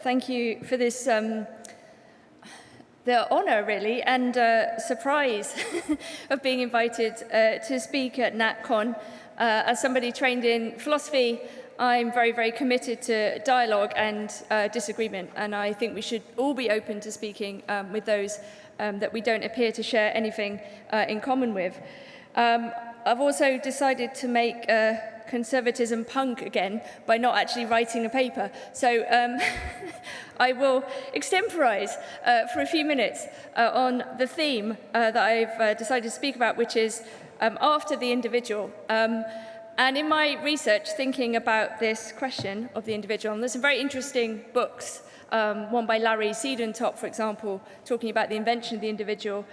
thank you for this, the honour, really, and surprise of being invited to speak at NatCon. As somebody trained in philosophy, I'm very, very committed to dialogue and disagreement, and I think we should all be open to speaking with those that we don't appear to share anything in common with. I've also decided to make conservatism punk again by not actually writing a paper. So I will extemporize for a few minutes on the theme that I've decided to speak about, which is after the individual. And in my research, thinking about this question of the individual, and there's some very interesting books, one by Larry Siedentop, for example, talking about the invention of the individual.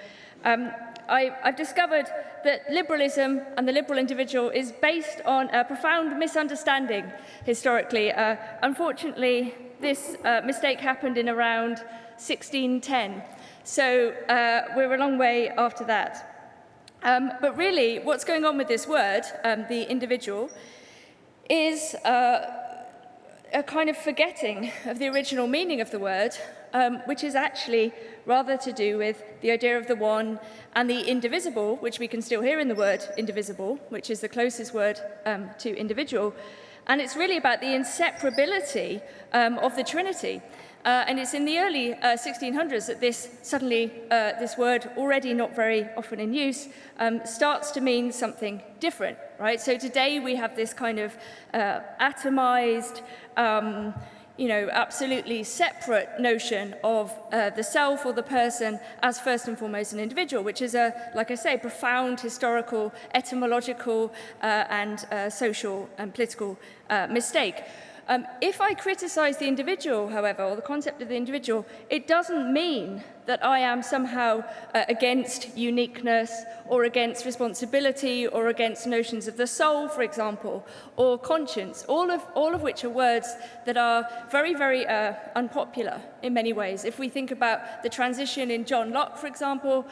I've discovered that liberalism and the liberal individual is based on a profound misunderstanding historically. Unfortunately, this mistake happened in around 1610, so we're a long way after that. But really, what's going on with this word, the individual, is a kind of forgetting of the original meaning of the word, which is actually rather to do with the idea of the one and the indivisible, which we can still hear in the word indivisible, which is the closest word to individual. And it's really about the inseparability of the Trinity. And it's in the early 1600s that this word, already not very often in use, starts to mean something different, right? So today we have this kind of atomized, absolutely separate notion of the self or the person as first and foremost an individual, which is like I say, profound historical, etymological, and social and political mistake. If I criticize the individual, however, or the concept of the individual, it doesn't mean that I am somehow against uniqueness or against responsibility or against notions of the soul, for example, or conscience, all of which are words that are very, very unpopular in many ways. If we think about the transition in John Locke, for example,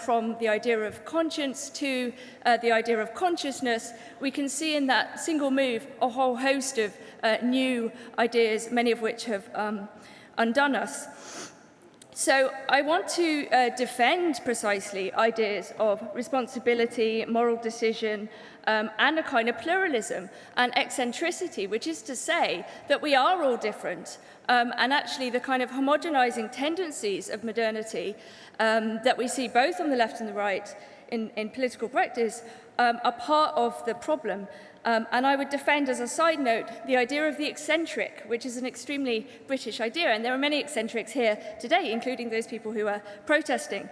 from the idea of conscience to the idea of consciousness, we can see in that single move a whole host of new ideas, many of which have undone us. So I want to defend precisely ideas of responsibility, moral decision, and a kind of pluralism and eccentricity, which is to say that we are all different, and actually the kind of homogenizing tendencies of modernity that we see both on the left and the right in political practice are part of the problem. And I would defend, as a side note, the idea of the eccentric, which is an extremely British idea. And there are many eccentrics here today, including those people who are protesting.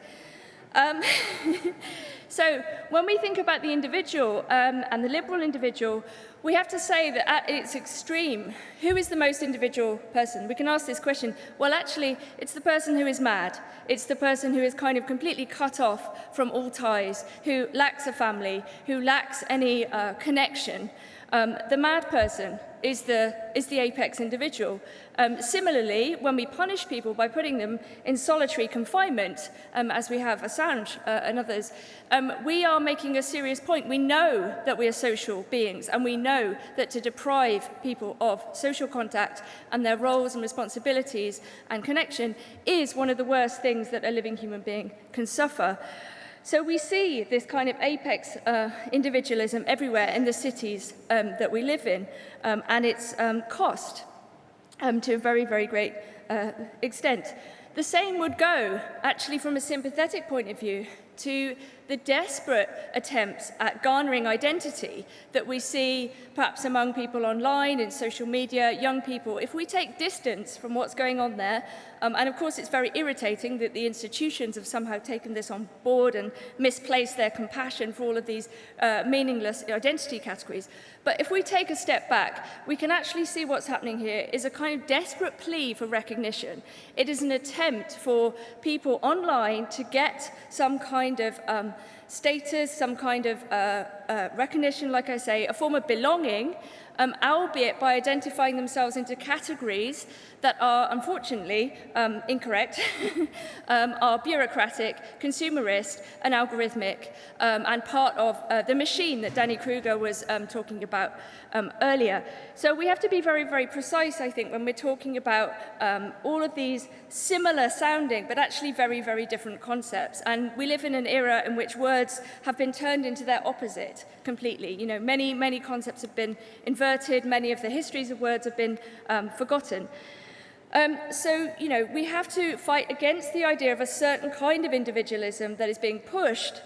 So when we think about the individual and the liberal individual, we have to say that at its extreme, who is the most individual person? We can ask this question. Well, actually, it's the person who is mad. It's the person who is kind of completely cut off from all ties, who lacks a family, who lacks any connection. The mad person is the apex individual. Similarly, when we punish people by putting them in solitary confinement, as we have Assange and others, we are making a serious point. We know that we are social beings, and we know that to deprive people of social contact and their roles and responsibilities and connection is one of the worst things that a living human being can suffer. So we see this kind of apex individualism everywhere in the cities that we live in, and its cost to a very, very great extent. The same would go, actually, from a sympathetic point of view, to the desperate attempts at garnering identity that we see perhaps among people online, in social media, young people. If we take distance from what's going on there, and of course it's very irritating that the institutions have somehow taken this on board and misplaced their compassion for all of these meaningless identity categories. But if we take a step back, we can actually see what's happening here is a kind of desperate plea for recognition. It is an attempt for people online to get some kind of status, some kind of recognition, like I say, a form of belonging albeit by identifying themselves into categories that are, unfortunately, incorrect, are bureaucratic, consumerist, and algorithmic, and part of the machine that Danny Kruger was talking about earlier. So we have to be very, very precise, I think, when we're talking about all of these similar sounding, but actually very, very different concepts. And we live in an era in which words have been turned into their opposite completely. You know, many, many concepts have been inverted, many of the histories of words have been forgotten. So, you know, we have to fight against the idea of a certain kind of individualism that is being pushed,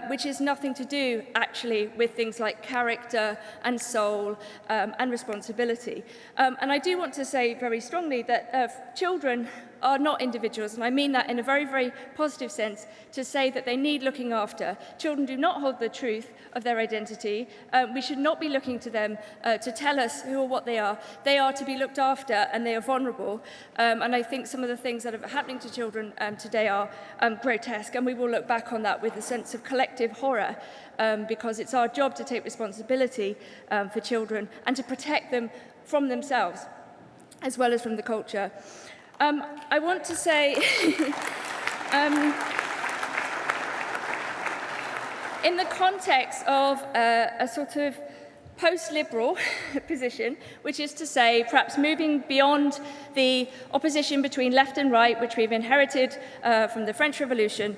which is nothing to do, actually, with things like character and soul and responsibility. And I do want to say very strongly that children are not individuals, and I mean that in a very, very positive sense, to say that they need looking after. Children do not hold the truth of their identity. We should not be looking to them to tell us who or what they are. They are to be looked after, and they are vulnerable. And I think some of the things that are happening to children today are grotesque, and we will look back on that with a sense of collective horror, because it's our job to take responsibility for children and to protect them from themselves, as well as from the culture. I want to say, in the context of a sort of post-liberal position, which is to say perhaps moving beyond the opposition between left and right, which we've inherited from the French Revolution,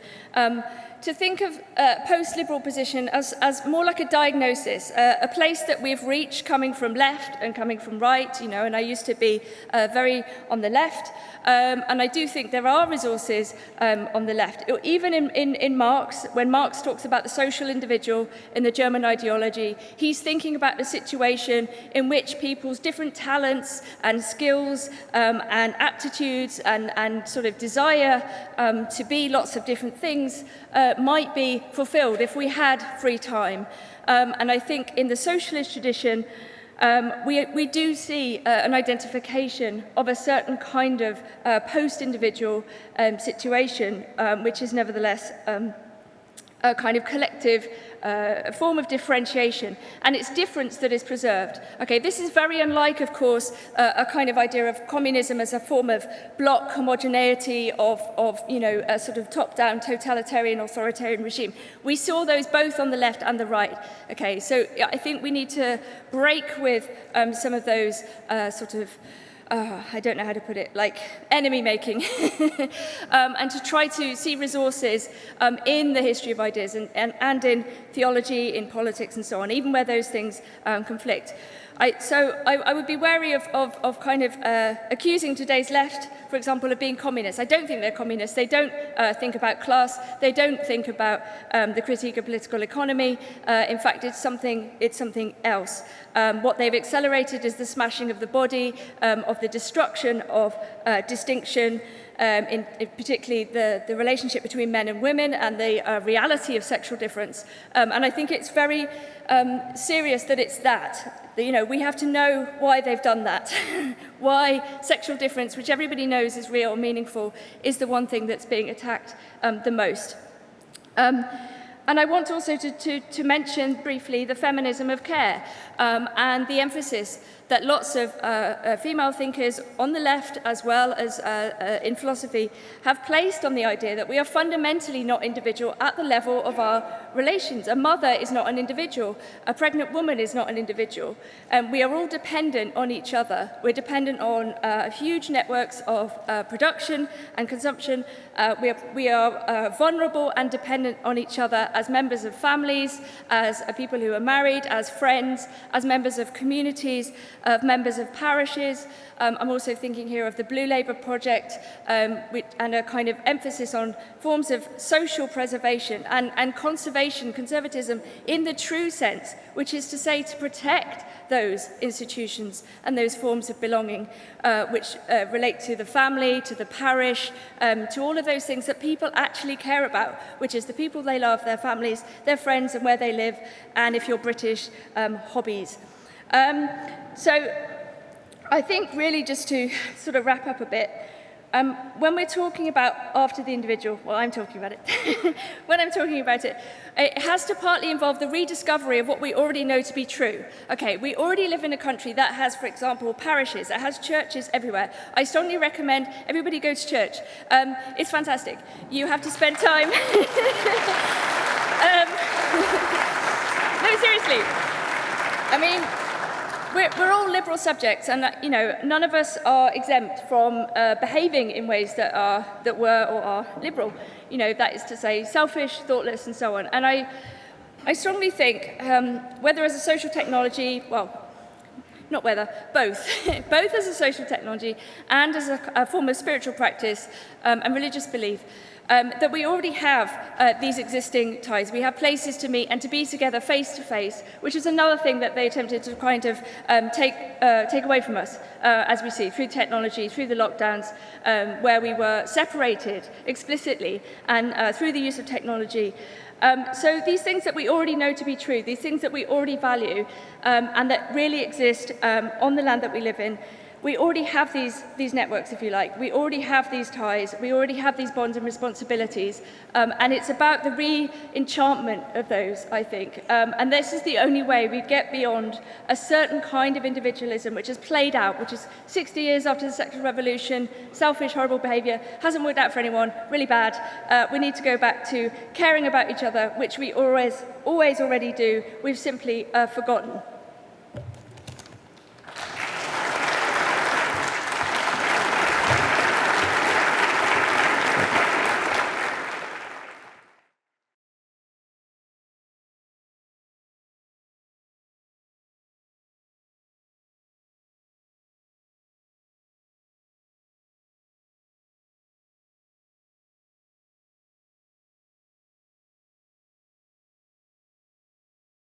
to think of post-liberal position as more like a diagnosis, a place that we've reached coming from left and coming from right, you know, and I used to be very on the left, and I do think there are resources on the left. Even in Marx, when Marx talks about the social individual in the German ideology, he's thinking about the situation in which people's different talents and skills and aptitudes and sort of desire to be lots of different things might be fulfilled if we had free time. And I think in the socialist tradition, we do see an identification of a certain kind of post-individual situation, which is nevertheless a kind of collective form of differentiation, and it's difference that is preserved. Okay, this is very unlike, of course, a kind of idea of communism as a form of block homogeneity of you know, a sort of top-down totalitarian authoritarian regime. We saw those both on the left and the right. Okay, so I think we need to break with some of those sort of I don't know how to put it, like enemy making, and to try to see resources in the history of ideas and in theology, in politics and so on, even where those things conflict. I would be wary of kind of accusing today's left, for example, of being communist. I don't think they're communists. They don't think about class. They don't think about the critique of political economy. In fact, it's something else. What they've accelerated is the smashing of the body, of the destruction of distinction, in particularly the relationship between men and women and the reality of sexual difference. And I think it's very serious that it's that. You know, we have to know why they've done that, why sexual difference, which everybody knows is real and meaningful, is the one thing that's being attacked the most. And I want also to mention briefly the feminism of care and the emphasis that lots of female thinkers on the left, as well as in philosophy, have placed on the idea that we are fundamentally not individual at the level of our relations. A mother is not an individual. A pregnant woman is not an individual. We are all dependent on each other. We're dependent on huge networks of production and consumption. We are vulnerable and dependent on each other as members of families, as people who are married, as friends, as members of communities, of members of parishes. I'm also thinking here of the Blue Labour Project and a kind of emphasis on forms of social preservation and conservatism in the true sense, which is to say to protect those institutions and those forms of belonging which relate to the family, to the parish, to all of those things that people actually care about, which is the people they love, their families, their friends and where they live, and if you're British, hobbies. So I think really just to sort of wrap up a bit, When we're talking about after the individual, well, I'm talking about it. When I'm talking about it, it has to partly involve the rediscovery of what we already know to be true. Okay, we already live in a country that has, for example, parishes, that has churches everywhere. I strongly recommend everybody go to church. It's fantastic. You have to spend time. No, seriously. I mean, we're all liberal subjects, and none of us are exempt from behaving in ways that were or are liberal. That is to say, selfish, thoughtless, and so on. And I strongly think whether as a social technology, well, not whether, both, both as a social technology and as a form of spiritual practice and religious belief, that we already have these existing ties. We have places to meet and to be together face to face, which is another thing that they attempted to kind of take away from us, as we see, through technology, through the lockdowns, where we were separated explicitly, and through the use of technology. So these things that we already know to be true, these things that we already value, and that really exist on the land that we live in, we already have these networks, if you like. We already have these ties. We already have these bonds and responsibilities. And it's about the re-enchantment of those, I think. And this is the only way we get beyond a certain kind of individualism which has played out, which is 60 years after the sexual revolution, selfish, horrible behaviour, hasn't worked out for anyone, really bad. We need to go back to caring about each other, which we always already do. We've simply forgotten.